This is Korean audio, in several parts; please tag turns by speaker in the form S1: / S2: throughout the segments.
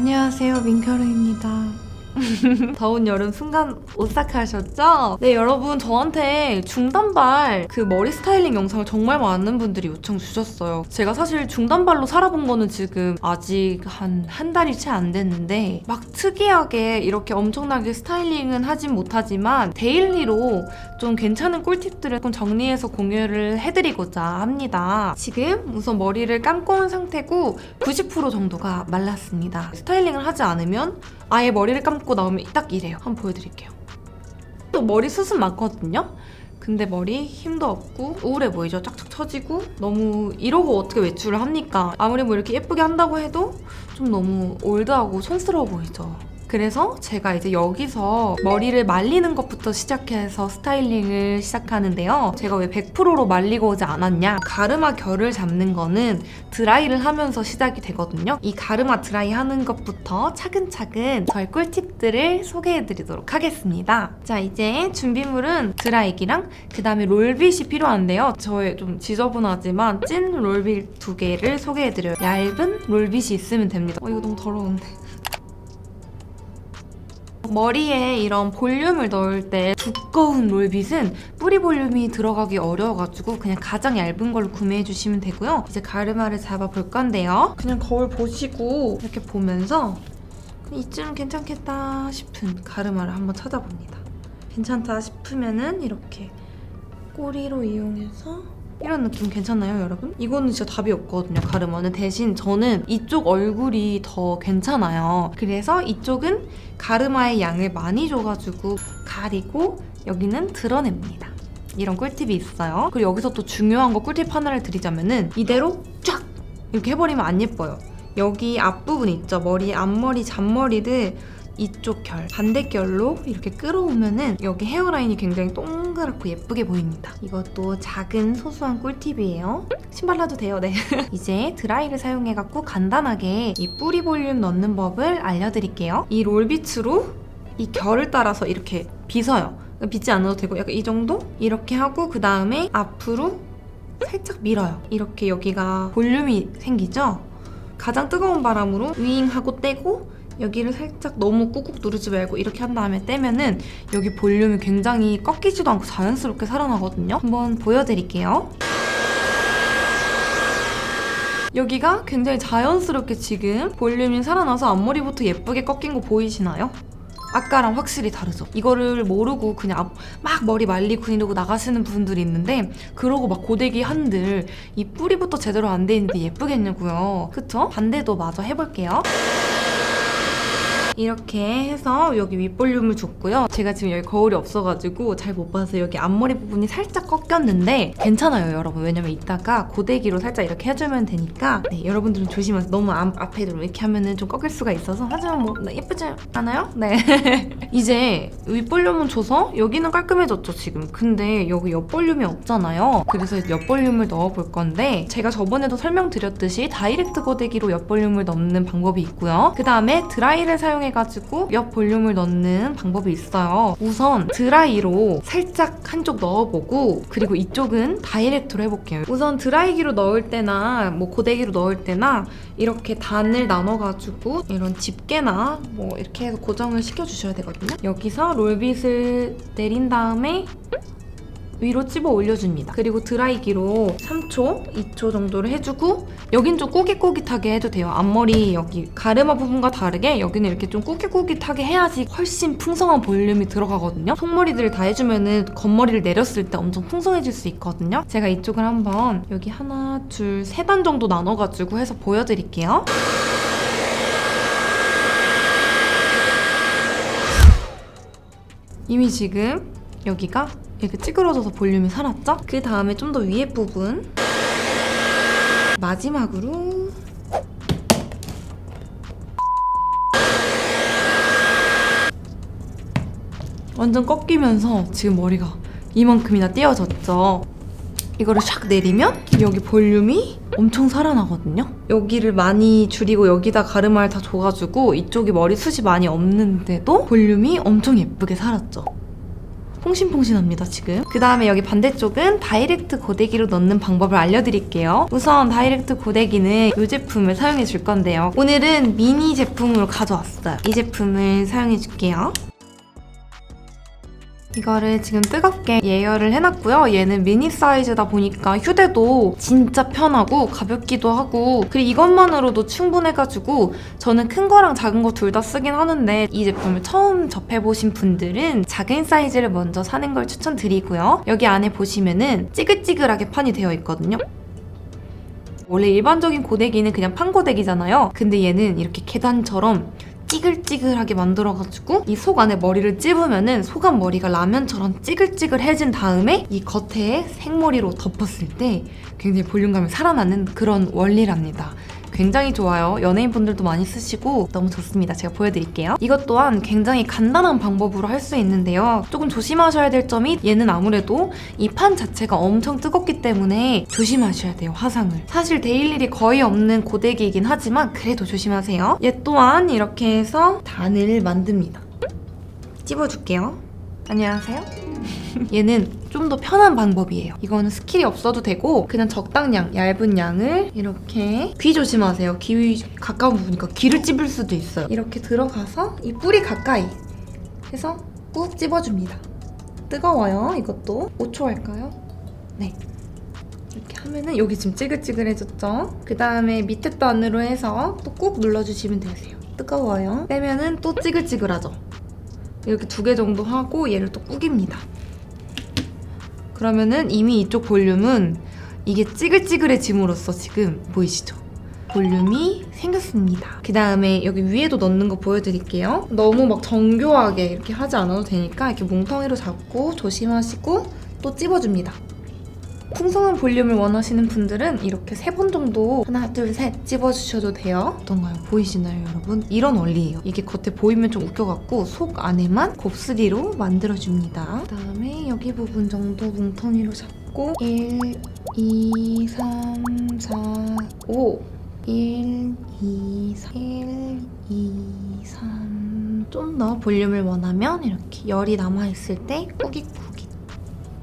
S1: 안녕하세요, 민결우입니다. 더운 여름 순간 오싹하셨죠? 네, 여러분, 저한테 중단발 그 머리 스타일링 영상을 정말 많은 분들이 요청 주셨어요. 제가 사실 중단발로 살아본 거는 지금 아직 한 달이 채 안 됐는데 막 특이하게 이렇게 엄청나게 스타일링은 하진 못하지만 데일리로 좀 괜찮은 꿀팁들을 좀 정리해서 공유를 해드리고자 합니다. 지금 우선 머리를 감고 온 상태고 90% 정도가 말랐습니다. 스타일링을 하지 않으면 아예 머리를 감고 나오면 딱 이래요. 한번 보여드릴게요. 또 머리 숱은 많거든요? 근데 머리 힘도 없고 우울해 보이죠? 쫙쫙 처지고 너무 이러고 어떻게 외출을 합니까? 아무리 뭐 이렇게 예쁘게 한다고 해도 좀 너무 올드하고 촌스러워 보이죠? 그래서 제가 이제 여기서 머리를 말리는 것부터 시작해서 스타일링을 시작하는데요. 제가 왜 100%로 말리고 오지 않았냐? 가르마 결을 잡는 거는 드라이를 하면서 시작이 되거든요. 이 가르마 드라이 하는 것부터 차근차근 저의 꿀팁들을 소개해드리도록 하겠습니다. 자, 이제 준비물은 드라이기랑 그 다음에 롤빗이 필요한데요. 저의 좀 지저분하지만 찐 롤빗 2개를 소개해드려요. 얇은 롤빗이 있으면 됩니다. 이거 너무 더러운데. 머리에 이런 볼륨을 넣을 때 두꺼운 롤빗은 뿌리 볼륨이 들어가기 어려워가지고 그냥 가장 얇은 걸로 구매해주시면 되고요. 이제 가르마를 잡아볼 건데요. 그냥 거울 보시고 이렇게 보면서 이쯤 괜찮겠다 싶은 가르마를 한번 찾아봅니다. 괜찮다 싶으면은 이렇게 꼬리로 이용해서 이런 느낌 괜찮나요, 여러분? 이거는 진짜 답이 없거든요, 가르마는. 대신 저는 이쪽 얼굴이 더 괜찮아요. 그래서 이쪽은 가르마의 양을 많이 줘가지고 가리고 여기는 드러냅니다. 이런 꿀팁이 있어요. 그리고 여기서 또 중요한 거 꿀팁 하나를 드리자면은 이대로 쫙 이렇게 해버리면 안 예뻐요. 여기 앞부분 있죠? 머리, 앞머리, 잔머리를 이쪽 결, 반대결로 이렇게 끌어오면은 여기 헤어라인이 굉장히 동그랗고 예쁘게 보입니다. 이것도 작은 소소한 꿀팁이에요. 신발 놔도 돼요, 네. 이제 드라이를 사용해갖고 간단하게 이 뿌리 볼륨 넣는 법을 알려드릴게요. 이 롤빗으로 이 결을 따라서 이렇게 빗어요. 빗지 않아도 되고 약간 이 정도? 이렇게 하고 그 다음에 앞으로 살짝 밀어요. 이렇게 여기가 볼륨이 생기죠? 가장 뜨거운 바람으로 윙 하고 떼고 여기를 살짝 너무 꾹꾹 누르지 말고 이렇게 한 다음에 떼면은 여기 볼륨이 굉장히 꺾이지도 않고 자연스럽게 살아나거든요. 한번 보여드릴게요. 여기가 굉장히 자연스럽게 지금 볼륨이 살아나서 앞머리부터 예쁘게 꺾인 거 보이시나요? 아까랑 확실히 다르죠? 이거를 모르고 그냥 막 머리 말리고 이러고 나가시는 분들이 있는데 그러고 막 고데기 한들 이 뿌리부터 제대로 안 돼 있는데 예쁘겠냐고요. 그쵸? 반대도 마저 해볼게요. 이렇게 해서 여기 윗볼륨을 줬고요. 제가 지금 여기 거울이 없어가지고 잘 못 봐서 여기 앞머리 부분이 살짝 꺾였는데 괜찮아요, 여러분. 왜냐면 이따가 고데기로 살짝 이렇게 해주면 되니까 네, 여러분들은 조심하세요. 너무 앞에 이렇게 하면은 좀 꺾일 수가 있어서 하지만 뭐 예쁘지 않아요? 네. 이제 윗볼륨은 줘서 여기는 깔끔해졌죠, 지금. 근데 여기 옆볼륨이 없잖아요. 그래서 옆볼륨을 넣어볼 건데 제가 저번에도 설명드렸듯이 다이렉트 고데기로 옆볼륨을 넣는 방법이 있고요. 그 다음에 드라이를 사용해가지고 옆 볼륨을 넣는 방법이 있어요. 우선 드라이로 살짝 한쪽 넣어보고 그리고 이쪽은 다이렉트로 해볼게요. 우선 드라이기로 넣을 때나 뭐 고데기로 넣을 때나 이렇게 단을 나눠가지고 이런 집게나 뭐 이렇게 해서 고정을 시켜주셔야 되거든요. 여기서 롤빗을 내린 다음에 위로 찝어 올려줍니다. 그리고 드라이기로 3초, 2초 정도를 해주고 여긴 좀 꾸깃꾸깃하게 해도 돼요. 앞머리 여기 가르마 부분과 다르게 여기는 이렇게 좀 꾸깃꾸깃하게 해야지 훨씬 풍성한 볼륨이 들어가거든요. 속머리들을 다 해주면은 겉머리를 내렸을 때 엄청 풍성해질 수 있거든요. 제가 이쪽을 한번 여기 하나, 둘, 세 단 정도 나눠가지고 해서 보여드릴게요. 이미 지금 여기가 이렇게 찌그러져서 볼륨이 살았죠? 그 다음에 좀 더 위에 부분 마지막으로 완전 꺾이면서 지금 머리가 이만큼이나 띄어졌죠? 이거를 샥 내리면 여기 볼륨이 엄청 살아나거든요? 여기를 많이 줄이고 여기다 가르마를 다 줘가지고 이쪽이 머리숱이 많이 없는데도 볼륨이 엄청 예쁘게 살았죠? 퐁신퐁신합니다 지금. 그 다음에 여기 반대쪽은 다이렉트 고데기로 넣는 방법을 알려드릴게요. 우선 다이렉트 고데기는 이 제품을 사용해 줄 건데요. 오늘은 미니 제품으로 가져왔어요. 이 제품을 사용해 줄게요. 이거를 지금 뜨겁게 예열을 해놨고요. 얘는 미니 사이즈다 보니까 휴대도 진짜 편하고 가볍기도 하고, 그리고 이것만으로도 충분해가지고 저는 큰 거랑 작은 거 둘 다 쓰긴 하는데 이 제품을 처음 접해보신 분들은 작은 사이즈를 먼저 사는 걸 추천드리고요. 여기 안에 보시면은 찌글찌글하게 판이 되어 있거든요. 원래 일반적인 고데기는 그냥 판 고데기잖아요. 근데 얘는 이렇게 계단처럼 찌글찌글하게 만들어가지고 이 속 안에 머리를 찝으면은 속안 머리가 라면처럼 찌글찌글해진 다음에 이 겉에 생머리로 덮었을 때 굉장히 볼륨감이 살아나는 그런 원리랍니다. 굉장히 좋아요. 연예인분들도 많이 쓰시고 너무 좋습니다. 제가 보여드릴게요. 이것 또한 굉장히 간단한 방법으로 할 수 있는데요. 조금 조심하셔야 될 점이, 얘는 아무래도 이 판 자체가 엄청 뜨겁기 때문에 조심하셔야 돼요. 화상을. 사실 데일 일이 거의 없는 고데기이긴 하지만 그래도 조심하세요. 얘 또한 이렇게 해서 단을 만듭니다. 찝어줄게요. 안녕하세요. 얘는 좀 더 편한 방법이에요. 이거는 스킬이 없어도 되고 그냥 적당량, 얇은 양을 이렇게, 귀 조심하세요. 귀 가까운 부분이니까 귀를 찝을 수도 있어요. 이렇게 들어가서 이 뿌리 가까이 해서 꾹 찝어줍니다. 뜨거워요. 이것도 5초 할까요? 네. 이렇게 하면은 여기 지금 찌글찌글해졌죠? 그 다음에 밑에 단으로 해서 또 꾹 눌러주시면 되세요. 뜨거워요. 빼면은 또 찌글찌글하죠? 이렇게 2개 정도 하고 얘를 또 꾸깁니다. 그러면은 이미 이쪽 볼륨은 이게 찌글찌글해짐으로써 지금 보이시죠? 볼륨이 생겼습니다. 그 다음에 여기 위에도 넣는 거 보여드릴게요. 너무 막 정교하게 이렇게 하지 않아도 되니까 이렇게 뭉텅이로 잡고 조심하시고 또 찝어줍니다. 풍성한 볼륨을 원하시는 분들은 이렇게 3번 정도 하나, 둘, 셋 찝어주셔도 돼요. 어떤가요? 보이시나요, 여러분? 이런 원리예요. 이게 겉에 보이면 좀 웃겨갖고 속 안에만 곱슬이로 만들어줍니다. 그 다음에 여기 부분 정도 뭉텅이로 잡고 1, 2, 3, 4, 5 1, 2, 3, 1, 2, 3 좀 더 볼륨을 원하면 이렇게 열이 남아있을 때 꾸깃꾸깃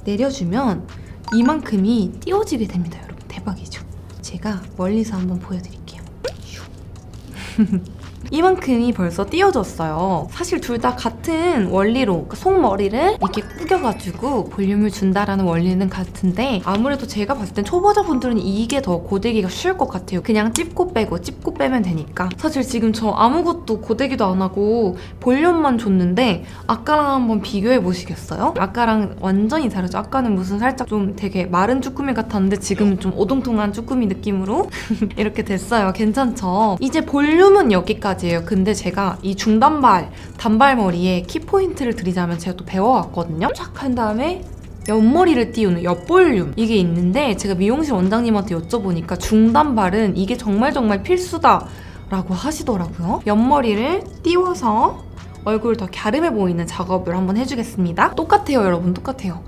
S1: 내려주면 이만큼이 띄워지게 됩니다, 여러분. 대박이죠? 제가 멀리서 한번 보여드릴게요. 이만큼이 벌써 띄워졌어요. 사실 둘 다 같은 원리로, 그러니까 속머리를 이렇게 꾸겨가지고 볼륨을 준다라는 원리는 같은데 아무래도 제가 봤을 땐 초보자분들은 이게 더 고데기가 쉬울 것 같아요. 그냥 찝고 빼고 찝고 빼면 되니까. 사실 지금 저 아무것도 고데기도 안 하고 볼륨만 줬는데 아까랑 한번 비교해 보시겠어요? 아까랑 완전히 다르죠? 아까는 무슨 살짝 좀 되게 마른 쭈꾸미 같았는데 지금은 좀 오동통한 쭈꾸미 느낌으로 이렇게 됐어요. 괜찮죠? 이제 볼륨은 여기까지. 근데 제가 이 중단발, 단발머리에 키포인트를 드리자면 제가 또 배워왔거든요. 쫙 한 다음에 옆머리를 띄우는 옆볼륨, 이게 있는데 제가 미용실 원장님한테 여쭤보니까 중단발은 이게 정말 필수다 라고 하시더라고요. 옆머리를 띄워서 얼굴을 더 갸름해 보이는 작업을 한번 해주겠습니다. 똑같아요, 여러분. 똑같아요.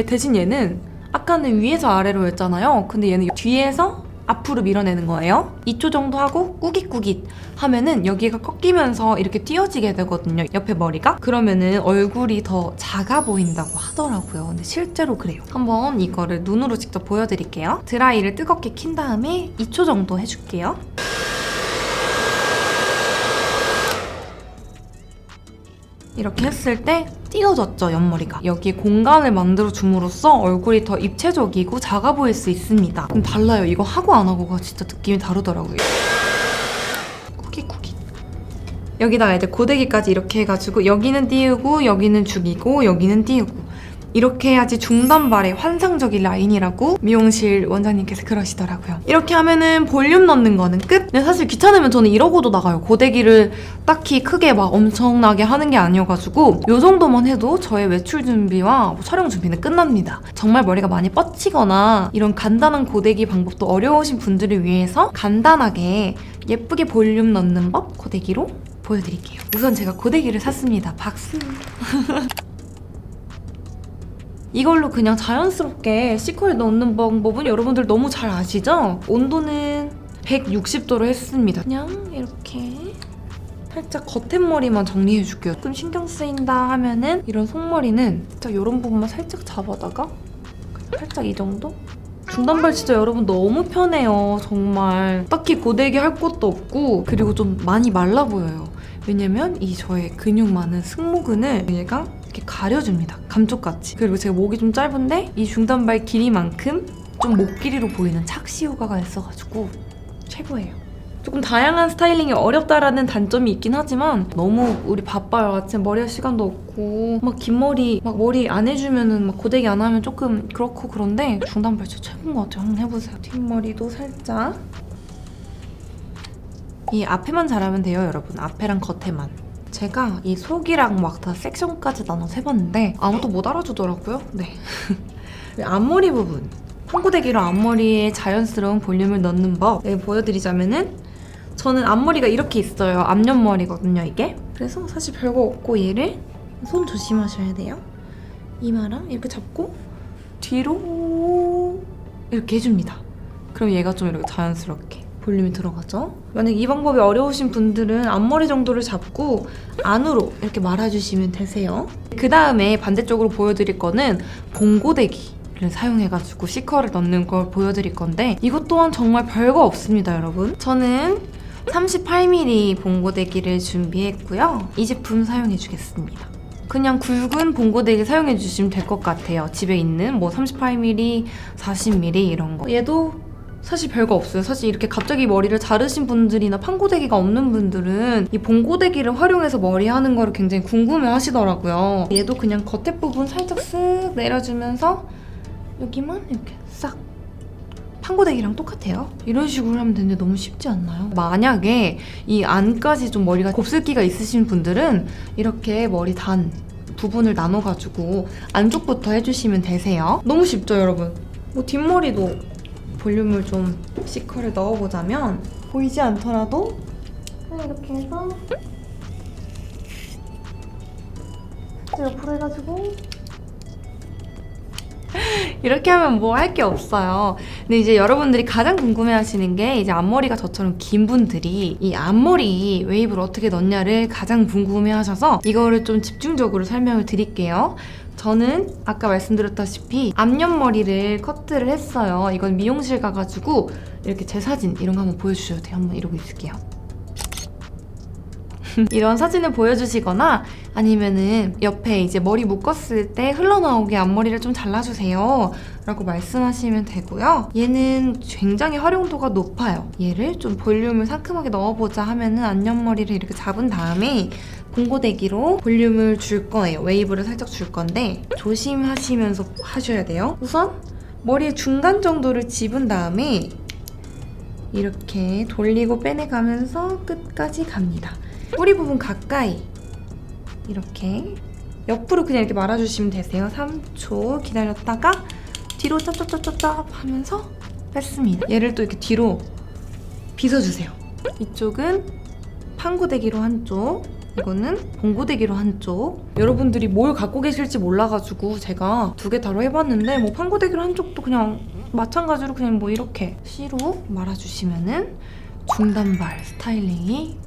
S1: 대신 얘는 아까는 위에서 아래로 였잖아요. 근데 얘는 뒤에서 앞으로 밀어내는 거예요. 2초 정도 하고 꾸깃꾸깃 하면은 여기가 꺾이면서 이렇게 띄어지게 되거든요, 옆에 머리가. 그러면은 얼굴이 더 작아 보인다고 하더라고요. 근데 실제로 그래요. 한번 이거를 눈으로 직접 보여드릴게요. 드라이를 뜨겁게 킨 다음에 2초 정도 해줄게요. 이렇게 했을 때 띄어졌죠, 옆머리가. 여기에 공간을 만들어줌으로써 얼굴이 더 입체적이고 작아 보일 수 있습니다. 달라요. 이거 하고 안 하고가 진짜 느낌이 다르더라고요. 쿠깃쿠깃. 여기다가 이제 고데기까지 이렇게 해가지고 여기는 띄우고 여기는 죽이고 여기는 띄우고 이렇게 해야지 중단발의 환상적인 라인이라고 미용실 원장님께서 그러시더라고요. 이렇게 하면은 볼륨 넣는 거는 끝? 근데 사실 귀찮으면 저는 이러고도 나가요. 고데기를 딱히 크게 막 엄청나게 하는 게 아니어가지고 이 정도만 해도 저의 외출 준비와 뭐 촬영 준비는 끝납니다. 정말 머리가 많이 뻗치거나 이런 간단한 고데기 방법도 어려우신 분들을 위해서 간단하게 예쁘게 볼륨 넣는 법 고데기로 보여드릴게요. 우선 제가 고데기를 샀습니다. 박수! 이걸로 그냥 자연스럽게 C컬 넣는 방법은 여러분들 너무 잘 아시죠? 온도는 160도로 했습니다. 그냥 이렇게 살짝 겉머리만 정리해줄게요. 좀 신경 쓰인다 하면은 이런 속머리는 살짝 이런 부분만 살짝 잡아다가 그냥 살짝 이 정도? 중단발 진짜 여러분 너무 편해요. 정말 딱히 고데기 할 것도 없고 그리고 좀 많이 말라 보여요. 왜냐면 이 저의 근육 많은 승모근을 얘가 이렇게 가려줍니다. 감쪽같이. 그리고 제가 목이 좀 짧은데 이 중단발 길이만큼 좀 목 길이로 보이는 착시 효과가 있어가지고 최고예요. 조금 다양한 스타일링이 어렵다라는 단점이 있긴 하지만 너무 우리 바빠요. 아침 머리 할 시간도 없고 막 긴 머리 막 머리 안 해주면은 막 고데기 안 하면 조금 그렇고 그런데 중단발 진짜 최고인 것 같아요. 한번 해보세요. 뒷머리도 살짝 이 앞에만 잘하면 돼요 여러분. 앞에랑 겉에만. 제가 이 속이랑 막 다 섹션까지 나눠서 해봤는데 아무도 못 알아주더라고요. 네. 앞머리 부분 판고데기로 앞머리에 자연스러운 볼륨을 넣는 법 보여드리자면은 저는 앞머리가 이렇게 있어요. 앞옆머리거든요 이게. 그래서 사실 별거 없고 얘를 손 조심하셔야 돼요. 이마랑 이렇게 잡고 뒤로 이렇게 해줍니다. 그럼 얘가 좀 이렇게 자연스럽게 볼륨이 들어가죠. 만약 이 방법이 어려우신 분들은 앞머리 정도를 잡고 안으로 이렇게 말아주시면 되세요. 그 다음에 반대쪽으로 보여드릴 거는 봉고데기를 사용해가지고 C컬을 넣는 걸 보여드릴 건데 이것 또한 정말 별거 없습니다 여러분. 저는 38mm 봉고데기를 준비했고요. 이 제품 사용해주겠습니다. 그냥 굵은 봉고데기 사용해주시면 될 것 같아요. 집에 있는 뭐 38mm, 40mm 이런 거. 얘도 사실 별거 없어요. 사실 이렇게 갑자기 머리를 자르신 분들이나 판고데기가 없는 분들은 이 봉고데기를 활용해서 머리 하는 거를 굉장히 궁금해 하시더라고요. 얘도 그냥 겉에 부분 살짝 쓱 내려주면서 여기만 이렇게 싹 판고데기랑 똑같아요. 이런 식으로 하면 되는데 너무 쉽지 않나요? 만약에 이 안까지 좀 머리가 곱슬기가 있으신 분들은 이렇게 머리 단 부분을 나눠가지고 안쪽부터 해주시면 되세요. 너무 쉽죠 여러분? 뭐 뒷머리도 볼륨을 좀 C컬을 넣어보자면 보이지 않더라도 이렇게 해서 옆으로 해가지고 이렇게 하면 뭐 할 게 없어요. 근데 이제 여러분들이 가장 궁금해하시는 게 이제 앞머리가 저처럼 긴 분들이 이 앞머리 웨이브를 어떻게 넣냐를 가장 궁금해하셔서 이거를 좀 집중적으로 설명을 드릴게요. 저는 아까 말씀드렸다시피 앞옆머리를 커트를 했어요. 이건 미용실 가가지고 이렇게 제 사진 이런 거 한번 보여주셔도 돼요. 한번 이러고 있을게요. 이런 사진을 보여주시거나 아니면은 옆에 이제 머리 묶었을 때 흘러나오게 앞머리를 좀 잘라주세요 라고 말씀하시면 되고요. 얘는 굉장히 활용도가 높아요. 얘를 좀 볼륨을 상큼하게 넣어보자 하면은 앞옆머리를 이렇게 잡은 다음에 봉고데기로 볼륨을 줄 거예요. 웨이브를 살짝 줄 건데 조심하시면서 하셔야 돼요. 우선 머리의 중간 정도를 집은 다음에 이렇게 돌리고 빼내가면서 끝까지 갑니다. 뿌리 부분 가까이 이렇게 옆으로 그냥 이렇게 말아주시면 되세요. 3초 기다렸다가 뒤로 짭짭짭짭짭 하면서 뺐습니다. 얘를 또 이렇게 뒤로 빗어주세요. 이쪽은 판고데기로 한쪽, 이거는 봉고데기로 한쪽. 여러분들이 뭘 갖고 계실지 몰라가지고 제가 두 개 다로 해봤는데 뭐 판고데기로 한쪽도 그냥 마찬가지로 그냥 뭐 이렇게 C로 말아주시면은 중단발 스타일링이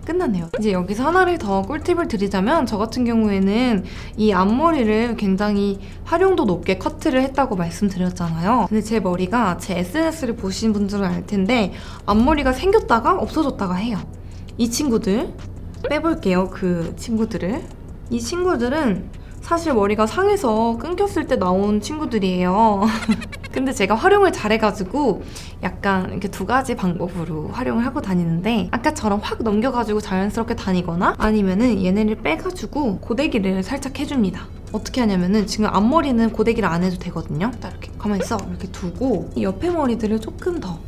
S1: 끝났네요. 이제 여기서 하나를 더 꿀팁을 드리자면 저 같은 경우에는 이 앞머리를 굉장히 활용도 높게 커트를 했다고 말씀드렸잖아요. 근데 제 머리가 제 SNS를 보신 분들은 알 텐데 앞머리가 생겼다가 없어졌다가 해요. 이 친구들 빼볼게요. 그 친구들을. 이 친구들은 사실 머리가 상해서 끊겼을 때 나온 친구들이에요. 근데 제가 활용을 잘해가지고 약간 이렇게 두 가지 방법으로 활용을 하고 다니는데 아까처럼 확 넘겨가지고 자연스럽게 다니거나 아니면은 얘네를 빼가지고 고데기를 살짝 해줍니다. 어떻게 하냐면은 지금 앞머리는 고데기를 안 해도 되거든요. 딱 이렇게 가만히 있어 이렇게 두고 이 옆에 머리들을 조금 더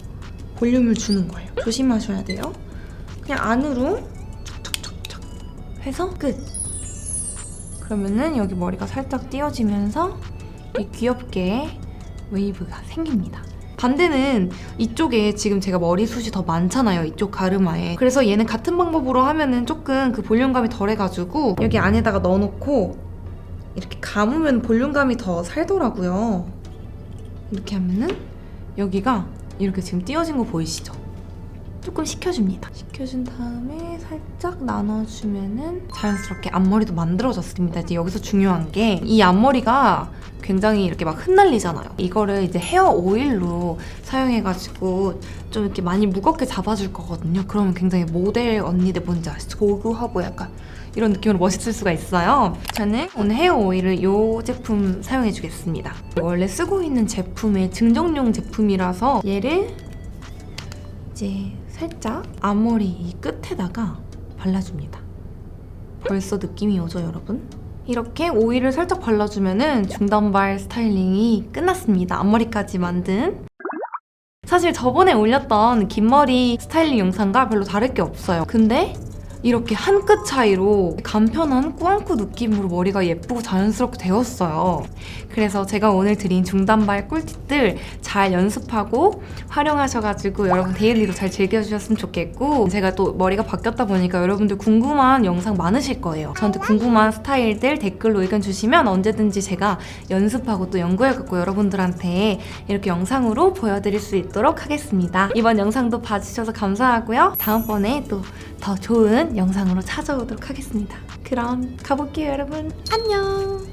S1: 볼륨을 주는 거예요. 조심하셔야 돼요. 그냥 안으로 척척척척 해서 끝. 그러면은 여기 머리가 살짝 띄어지면서 귀엽게 웨이브가 생깁니다. 반대는 이쪽에 지금 제가 머리숱이 더 많잖아요. 이쪽 가르마에. 그래서 얘는 같은 방법으로 하면은 조금 그 볼륨감이 덜해가지고 여기 안에다가 넣어놓고 이렇게 감으면 볼륨감이 더 살더라고요. 이렇게 하면은 여기가 이렇게 지금 띄어진 거 보이시죠? 조금 식혀줍니다. 식혀준 다음에 살짝 나눠주면은 자연스럽게 앞머리도 만들어졌습니다. 이제 여기서 중요한 게 이 앞머리가 굉장히 이렇게 막 흩날리잖아요. 이거를 이제 헤어 오일로 사용해가지고 좀 이렇게 많이 무겁게 잡아줄 거거든요. 그러면 굉장히 모델 언니들 뭔지 아시죠? 고루하고 약간 이런 느낌으로 멋있을 수가 있어요. 저는 오늘 헤어 오일을 이 제품 사용해주겠습니다. 원래 쓰고 있는 제품의 증정용 제품이라서 얘를 이제 살짝 앞머리 이 끝에다가 발라줍니다. 벌써 느낌이 오죠, 여러분? 이렇게 오일을 살짝 발라주면은 중단발 스타일링이 끝났습니다. 앞머리까지 만든. 사실 저번에 올렸던 긴 머리 스타일링 영상과 별로 다를 게 없어요. 근데 이렇게 한 끗 차이로 간편한 꾸안꾸 느낌으로 머리가 예쁘고 자연스럽게 되었어요. 그래서 제가 오늘 드린 중단발 꿀팁들 잘 연습하고 활용하셔가지고 여러분 데일리로 잘 즐겨주셨으면 좋겠고, 제가 또 머리가 바뀌었다 보니까 여러분들 궁금한 영상 많으실 거예요. 저한테 궁금한 스타일들 댓글로 의견 주시면 언제든지 제가 연습하고 또 연구해갖고 여러분들한테 이렇게 영상으로 보여드릴 수 있도록 하겠습니다. 이번 영상도 봐주셔서 감사하고요. 다음번에 또 더 좋은 영상으로 찾아오도록 하겠습니다. 그럼 가볼게요, 여러분. 안녕!